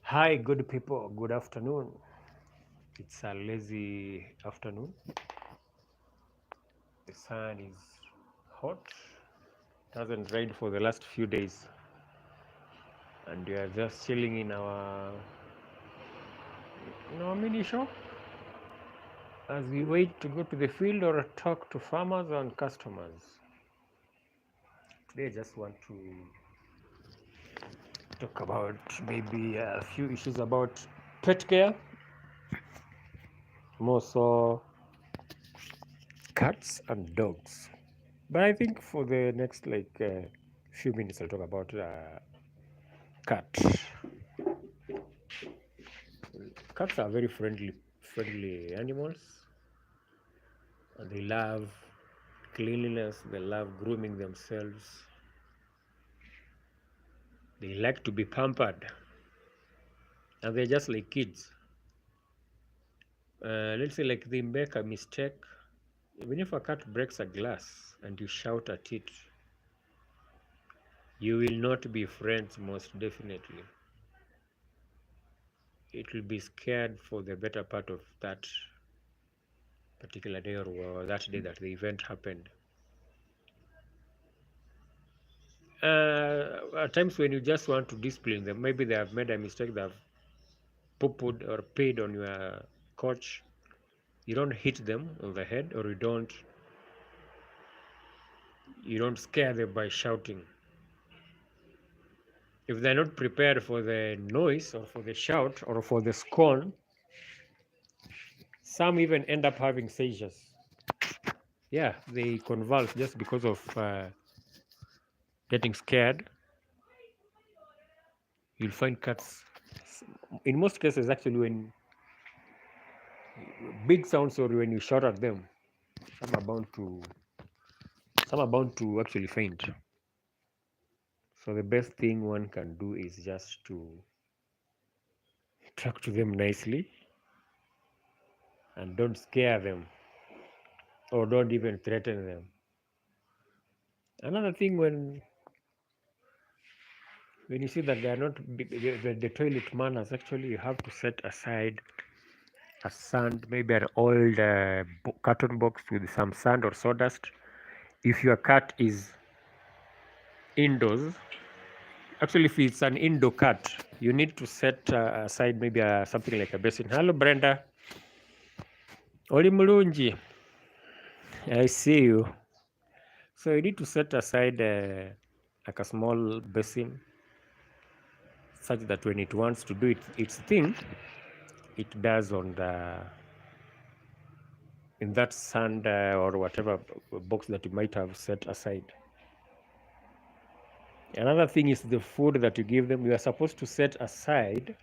Hi, good people. Good afternoon. It's a lazy afternoon. The sun is hot. It hasn't rained for the last few days, and we are just chilling in our mini shop as we wait to go to the field or talk to farmers and customers. Today, I just want to talk about maybe a few issues about pet care, more so cats and dogs. But I think for the next few minutes, I'll talk about cat. Cats are very friendly animals, and they love cleanliness. They love grooming themselves. They like to be pampered, and they're just like kids. Let's say like they make a mistake. Even if a cat breaks a glass and you shout at it, you will not be friends. Most definitely, it will be scared for the better part of that particular day or that day that the event happened. At times when you just want to discipline them, maybe they have made a mistake, they have pooped or peed on your couch. You don't hit them on the head, or you don't scare them by shouting. If they're not prepared for the noise or for the shout or for the scorn, some even end up having seizures. Yeah, they convulse just because of getting scared. You'll find cats, in most cases, actually, when big sounds or when you shout at them, some are bound to actually faint. So the best thing one can do is just to talk to them nicely and don't scare them or don't even threaten them. Another thing, when you see that they are not the toilet manners, actually you have to set aside a sand, maybe an old carton box with some sand or sawdust. If your cat is indoors, actually if it's an indoor cat, you need to set aside maybe something like a basin. Hello, Brenda. Oli mulungi. I see you. So you need to set aside like a small basin, such that when it wants to do its thing, it does on the in that sand or whatever box that you might have set aside. Another thing is the food that you give them. You are supposed to set aside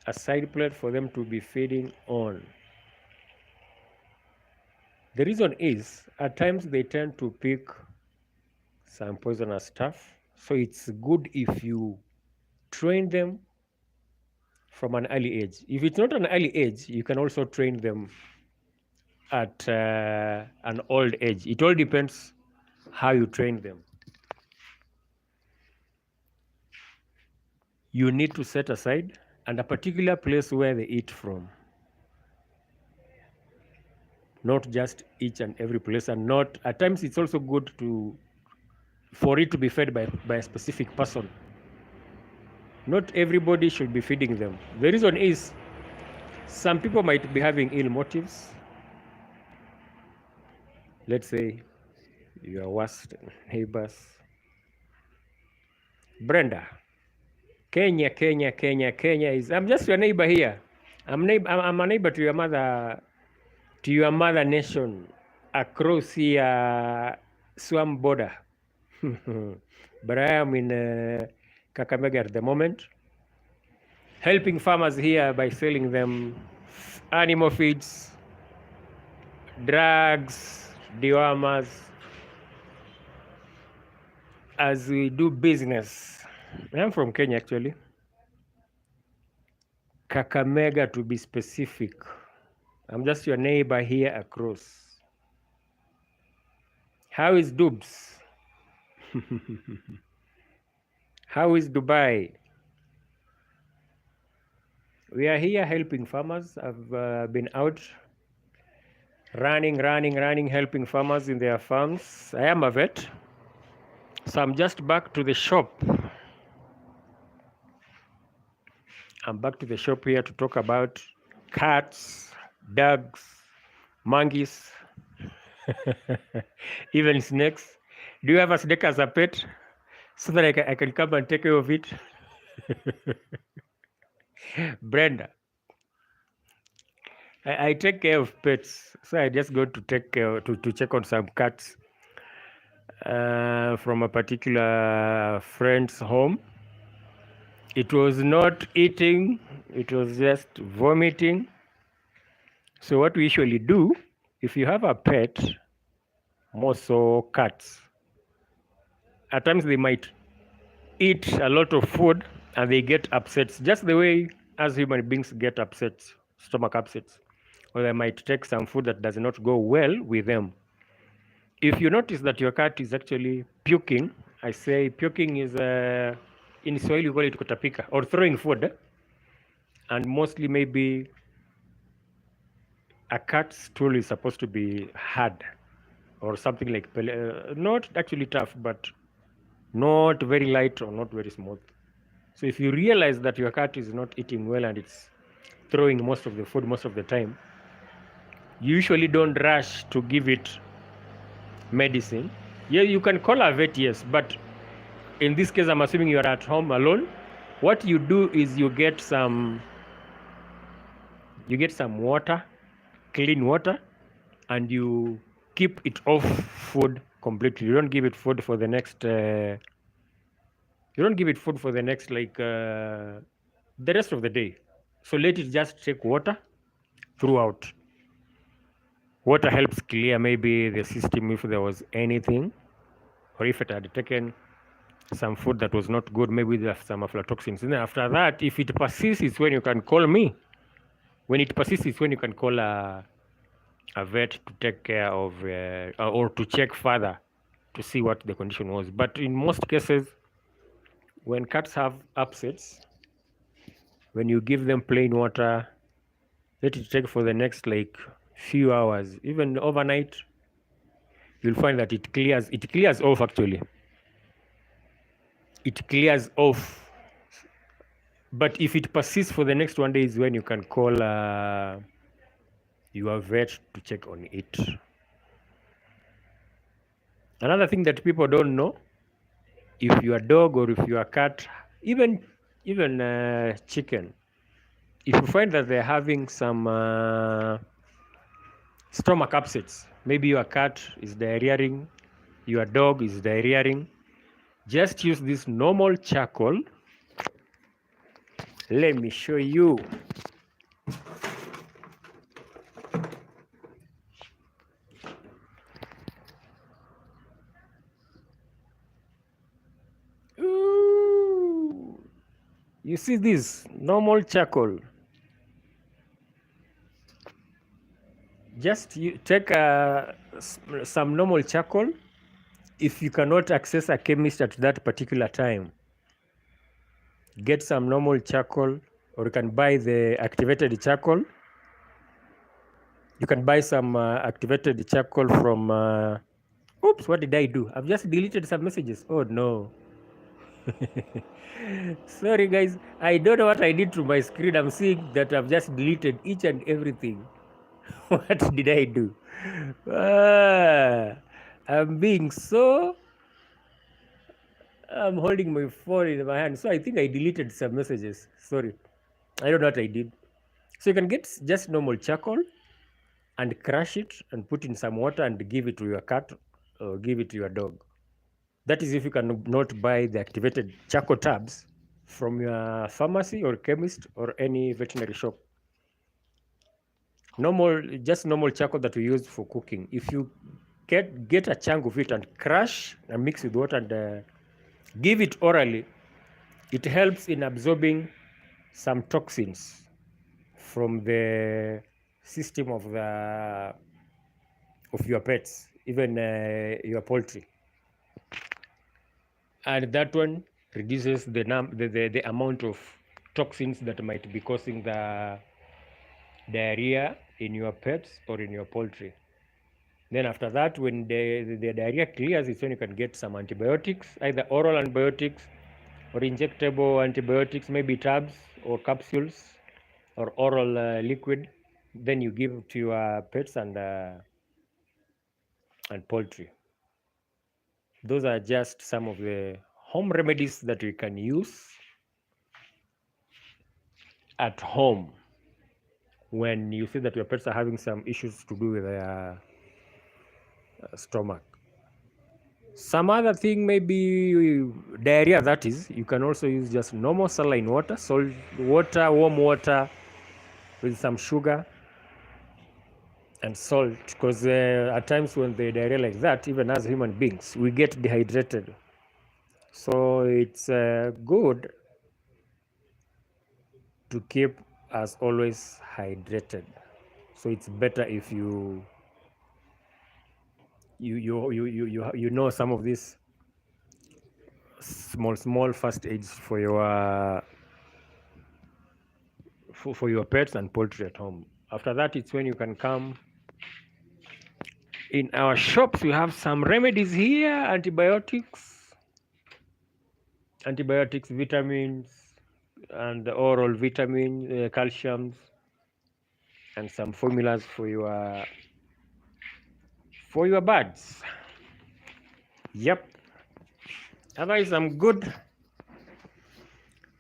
a side plate for them to be feeding on. The reason is at times they tend to pick some poisonous stuff. So it's good if you train them from an early age. If it's not an early age, you can also train them at an old age. It all depends how you train them. You need to set aside and a particular place where they eat from, not just each and every place, and not at times it's also good for it to be fed by a specific person. Not everybody should be feeding them. The reason is some people might be having ill motives. Let's say your worst neighbors. Brenda, Kenya is. I'm just your neighbor here. I'm a neighbor to your mother nation across here Swam border. But I am in Kakamega at the moment, helping farmers here by selling them animal feeds, drugs, dewormers, as we do business. I'm from Kenya actually. Kakamega to be specific. I'm just your neighbor here across. How is Dubs? How is Dubai? We are here helping farmers. I've been out running, helping farmers in their farms. I am a vet, so I'm just back to the shop. I'm back to the shop here to talk about cats, dogs, monkeys, even snakes. Do you have a snake as a pet so that I can come and take care of it? Brenda, I take care of pets, so I just go to take care to check on some cats from a particular friend's home. It was not eating, it was just vomiting. So what we usually do, if you have a pet, more so cats, at times they might eat a lot of food and they get upset, just the way as human beings get upset, stomach upsets, or they might take some food that does not go well with them. If you notice that your cat is actually puking, I say puking is in Swahili you call it kutapika, or throwing food, and mostly maybe a cat's stool is supposed to be hard or something like not actually tough, but not very light or not very smooth. So if you realize that your cat is not eating well and it's throwing most of the food most of the time, you usually don't rush to give it medicine. Yeah, you can call a vet, yes, but in this case, I'm assuming you're at home alone. What you do is you get some water, clean water, and you keep it off food completely. You don't give it food for the next the rest of the day. So let it just take water throughout. Water helps clear maybe the system if there was anything, or if it had taken some food that was not good, maybe there's some aflatoxins. And then after that, if it persists, it's when you can call me. When it persists, it's when you can call a vet to take care of or to check further to see what the condition was. But in most cases, when cats have upsets, when you give them plain water, let it take for the next like few hours, even overnight, you'll find that it clears off actually. It clears off. But if it persists for the next one day is when you can call your vet to check on it. Another thing that people don't know, if your dog or if your cat, even chicken, if you find that they're having some stomach upsets, maybe your cat is diarrheaing, your dog is diarrheaing, just use this normal charcoal. Let me show you. Ooh. You see this normal charcoal. Just you take some normal charcoal. If you cannot access a chemist at that particular time, get some normal charcoal, or you can buy the activated charcoal. You can buy some activated charcoal from oops, what did I do? I've just deleted some messages. Oh no. Sorry guys, I don't know what I did to my screen. I'm seeing that I've just deleted each and everything. What did I do? I'm being so I'm holding my phone in my hand, so I think I deleted some messages. Sorry, I don't know what I did. So you can get just normal charcoal and crush it and put in some water and give it to your cat or give it to your dog. That is if you can not buy the activated charcoal tabs from your pharmacy or chemist or any veterinary shop. Just normal charcoal that we use for cooking. If you get a chunk of it and crush and mix with water and give it orally, it helps in absorbing some toxins from the system of your pets, even your poultry, and that one reduces the amount of toxins that might be causing the diarrhea in your pets or in your poultry. Then after that, when the diarrhea clears, it's when you can get some antibiotics, either oral antibiotics or injectable antibiotics, maybe tabs or capsules or oral liquid. Then you give to your pets and poultry. Those are just some of the home remedies that we can use at home when you see that your pets are having some issues to do with their stomach. Some other thing, maybe diarrhea, that is, you can also use just normal saline water, salt water, warm water with some sugar and salt, because at times when the diarrhea like that, even as human beings, we get dehydrated. So it's good to keep us always hydrated. So it's better if you know some of these small first aids for your pets and poultry at home. After that, it's when you can come in our shops. We have some remedies here: antibiotics, vitamins, and the oral vitamin, calciums, and some formulas for your birds. Yep. Otherwise, I'm good.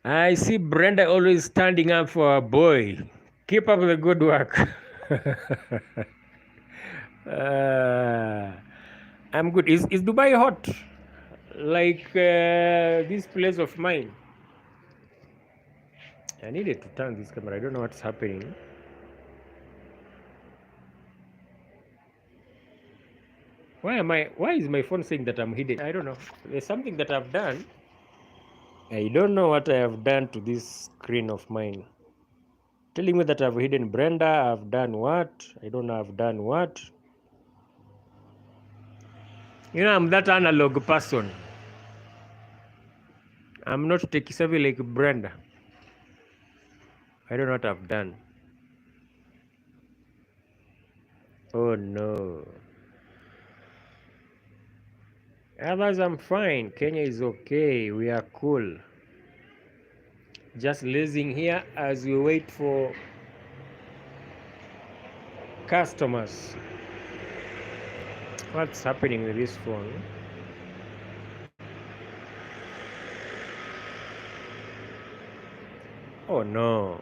I see Brenda always standing up for a boy. Keep up the good work. uh, I'm good. Is Dubai hot? Like this place of mine? I needed to turn this camera. I don't know what's happening. Why is my phone saying that I'm hidden? I don't know. There's something that I've done. I don't know what I have done to this screen of mine. Telling me that I've hidden Brenda. I've done what? I don't know. I've done what? I'm that analog person. I'm not tech savvy like Brenda. I don't know what I've done. Oh no. Others, I'm fine. Kenya is okay. We are cool. Just lazing here as we wait for customers. What's happening with this phone? Oh no.